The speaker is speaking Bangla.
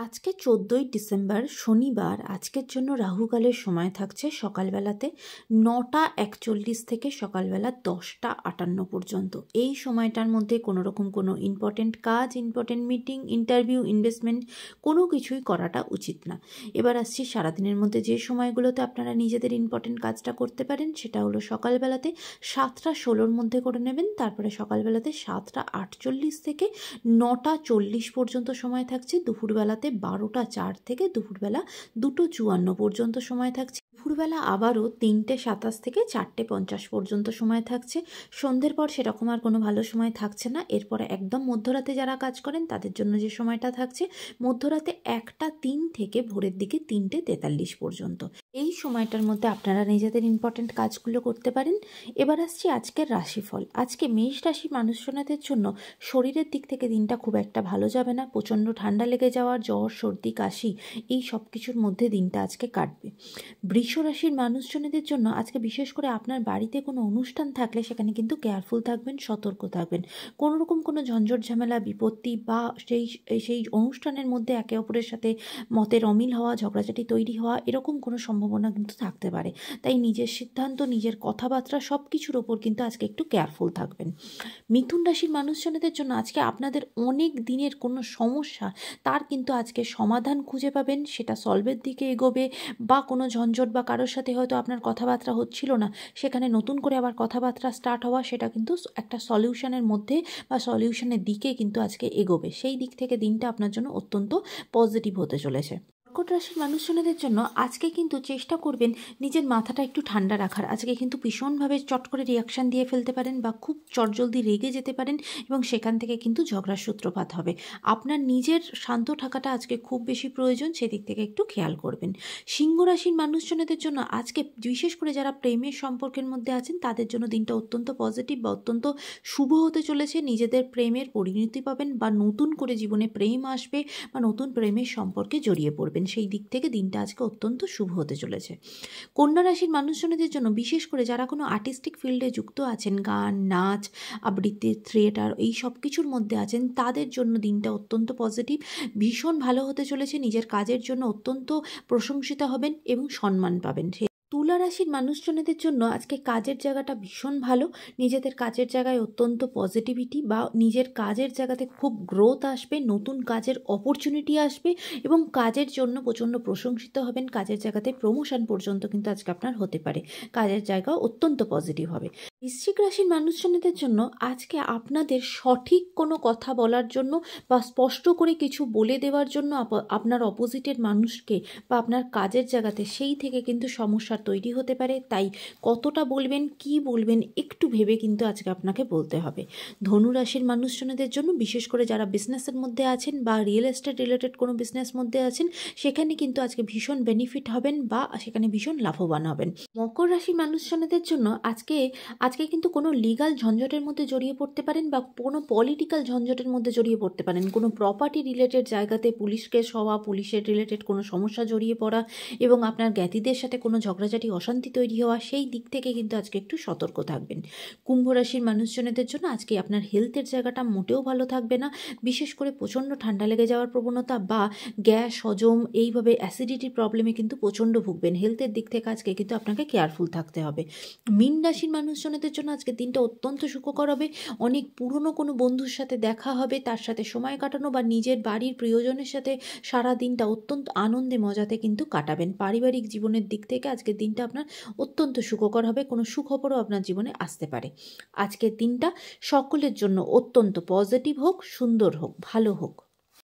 আজকে 14ই ডিসেম্বর শনিবার। আজকের জন্য রাহুকালের সময় থাকছে সকালবেলাতে 9টা 41 থেকে সকালবেলা 10টা 58 পর্যন্ত। এই সময়টার মধ্যে কোনো রকম কোনো ইম্পর্টেন্ট কাজ, ইম্পর্টেন্ট মিটিং, ইন্টারভিউ, ইনভেস্টমেন্ট কোনো কিছুই করাটা উচিত না। এবার আসছি সারাদিনের মধ্যে যে সময়গুলোতে আপনারা নিজেদের ইম্পর্টেন্ট কাজটা করতে পারেন, সেটা হলো সকালবেলাতে 7টা 16 মধ্যে করে নেবেন। তারপরে সকালবেলাতে 7টা 48 থেকে 9টা 40 পর্যন্ত সময় থাকছে। দুপুরবেলাতে 12টা 4 থেকে দুপুরবেলা 2টো 54 পর্যন্ত সময় থাকছে। দুপুরবেলা আবারও 3টে 27 থেকে 4টে 50 পর্যন্ত সময় থাকছে। সন্ধ্যের পর সেরকম আর কোনো ভালো সময় থাকছে না। এরপরে একদম মধ্যরাতে যারা কাজ করেন তাদের জন্য যে সময়টা থাকছে, মধ্যরাতে 1টা 3 থেকে ভোরের দিকে 3টে 43 পর্যন্ত। এই সময়টার মধ্যে আপনারা নিজেদের ইম্পর্টেন্ট কাজগুলো করতে পারেন। এবার আসছি আজকের রাশিফল। আজকে মেষ রাশির মানুষজনদের জন্য শরীরের দিক থেকে দিনটা খুব একটা ভালো যাবে না। প্রচণ্ড ঠান্ডা লেগে যাওয়া, জ্বর, সর্দি, কাশি এই সব কিছুর মধ্যে দিনটা আজকে কাটবে। বৃষ রাশির মানুষজনদের জন্য আজকে বিশেষ করে আপনার বাড়িতে কোনো অনুষ্ঠান থাকলে সেখানে কিন্তু কেয়ারফুল থাকবেন, সতর্ক থাকবেন। কোনো রকম কোনো ঝঞ্ঝট ঝামেলা, বিপত্তি বা সেই অনুষ্ঠানের মধ্যে একে অপরের সাথে মতের অমিল হওয়া, ঝগড়াঝাটি তৈরি হওয়া এরকম কোনো সম্ভাবনা কিন্তু থাকতে পারে। তাই নিজের সিদ্ধান্ত, নিজের কথাবার্তা সব কিছুর ওপর কিন্তু আজকে একটু কেয়ারফুল থাকবেন। মিথুন রাশির মানুষজনদের জন্য আজকে আপনাদের অনেক দিনের কোনো সমস্যা তার কিন্তু আজকে সমাধান খুঁজে পাবেন। সেটা সলভের দিকে এগোবে বা কোনো ঝঞ্ঝট বা কারোর সাথে হয়তো আপনার কথাবার্তা হচ্ছিল না, সেখানে নতুন করে আবার কথাবার্তা স্টার্ট হওয়া, সেটা কিন্তু একটা সলিউশনের মধ্যে বা সলিউশনের দিকে কিন্তু আজকে এগোবে। সেই দিক থেকে দিনটা আপনার জন্য অত্যন্ত পজিটিভ হতে চলেছে। কর্কট রাশির মানুষজনদের জন্য আজকে কিন্তু চেষ্টা করবেন নিজের মাথাটা একটু ঠান্ডা রাখার। আজকে কিন্তু ভীষণভাবে চট করে রিয়াকশান দিয়ে ফেলতে পারেন বা খুব চটজলদি রেগে যেতে পারেন এবং সেখান থেকে কিন্তু ঝগড়ার সূত্রপাত হবে। আপনার নিজের শান্ত থাকাটা আজকে খুব বেশি প্রয়োজন, সেদিক থেকে একটু খেয়াল করবেন। সিংহ রাশির মানুষজনদের জন্য আজকে বিশেষ করে যারা প্রেমের সম্পর্কের মধ্যে আছেন তাদের জন্য দিনটা অত্যন্ত পজিটিভ বা অত্যন্ত শুভ হতে চলেছে। নিজেদের প্রেমের পরিণতি পাবেন বা নতুন করে জীবনে প্রেম আসবে বা নতুন প্রেমের সম্পর্কে জড়িয়ে পড়বেন। সেই দিক থেকে দিনটা আজকে অত্যন্ত শুভ হতে চলেছে। কন্যা রাশির মানুষজনদের জন্য বিশেষ করে যারা কোনো আর্টিস্টিক ফিল্ডে যুক্ত আছেন, গান, নাচ, আবৃত্তি, থিয়েটার এই সব কিছুর মধ্যে আছেন, তাদের জন্য দিনটা অত্যন্ত পজিটিভ, ভীষণ ভালো হতে চলেছে। নিজের কাজের জন্য অত্যন্ত প্রশংসিত হবেন এবং সম্মান পাবেন। তুলা রাশির মানুষজনদের জন্য আজকে কাজের জায়গাটা ভীষণ ভালো। নিজেদের কাজের জায়গায় অত্যন্ত পজিটিভিটি বা নিজের কাজের জায়গাতে খুব গ্রোথ আসবে, নতুন কাজের অপরচুনিটি আসবে এবং কাজের জন্য প্রচণ্ড প্রশংসিত হবেন। কাজের জায়গাতে প্রমোশন পর্যন্ত কিন্তু আজকে আপনার হতে পারে। কাজের জায়গা অত্যন্ত পজিটিভ হবে। বৃশ্চিক রাশির মানুষজনদের জন্য আজকে আপনাদের সঠিক কোনো কথা বলার জন্য বা স্পষ্ট করে কিছু বলে দেওয়ার জন্য আপনার অপোজিটের মানুষকে বা আপনার কাজের জায়গাতে সেই থেকে কিন্তু সমস্যা তৈরি হতে পারে। তাই কতটা বলবেন, কি বলবেন একটু ভেবে কিন্তু আজকে আপনাকে বলতে হবে। ধনু রাশির মানুষজনদের জন্য বিশেষ করে যারা বিজনেসের মধ্যে আছেন বা রিয়েল এস্টেট রিলেটেড কোনো বিজনেস মধ্যে আছেন, সেখানে কিন্তু আজকে ভীষণ বেনিফিট হবেন বা সেখানে ভীষণ লাভবান হবেন। মকর রাশির মানুষজনদের জন্য আজকে কিন্তু কোনো লিগাল ঝঞ্ঝটের মধ্যে জড়িয়ে পড়তে পারেন বা কোনো পলিটিক্যাল ঝঞ্ঝটের মধ্যে জড়িয়ে পড়তে পারেন। কোনো প্রপার্টি রিলেটেড জায়গাতে পুলিশ কেস হওয়া, পুলিশের রিলেটেড কোনো সমস্যা জড়িয়ে পড়া এবং আপনার জ্ঞাতিদের সাথে কোনো ঝগড়াঝাটি, অশান্তি তৈরি হওয়া, সেই দিক থেকে কিন্তু আজকে একটু সতর্ক থাকবেন। কুম্ভ রাশির মানুষজনদের জন্য আজকে আপনার হেলথের জায়গাটা মোটেও ভালো থাকবে না। বিশেষ করে প্রচণ্ড ঠান্ডা লেগে যাওয়ার প্রবণতা বা গ্যাস, হজম এইভাবে অ্যাসিডিটির প্রবলেমে কিন্তু প্রচণ্ড ভুগবেন। হেলথের দিক থেকে আজকে কিন্তু আপনাকে কেয়ারফুল থাকতে হবে। মীন রাশির মানুষজনদের জন্য আজকে দিনটা অত্যন্ত সুখকর হবে। অনেক পুরনো কোনো বন্ধুর সাথে দেখা হবে, তার সাথে সময় কাটানো বা নিজের বাড়ির প্রিয়জনের সাথে সারা দিনটা অত্যন্ত আনন্দে মজাতে কিন্তু কাটাবেন। পারিবারিক জীবনের দিক থেকে আজকের দিনটা আপনার অত্যন্ত সুখকর হবে। কোনো সুখবরও আপনার জীবনে আসতে পারে। আজকের দিনটা সকলের জন্য অত্যন্ত পজিটিভ হোক, সুন্দর হোক, ভালো হোক।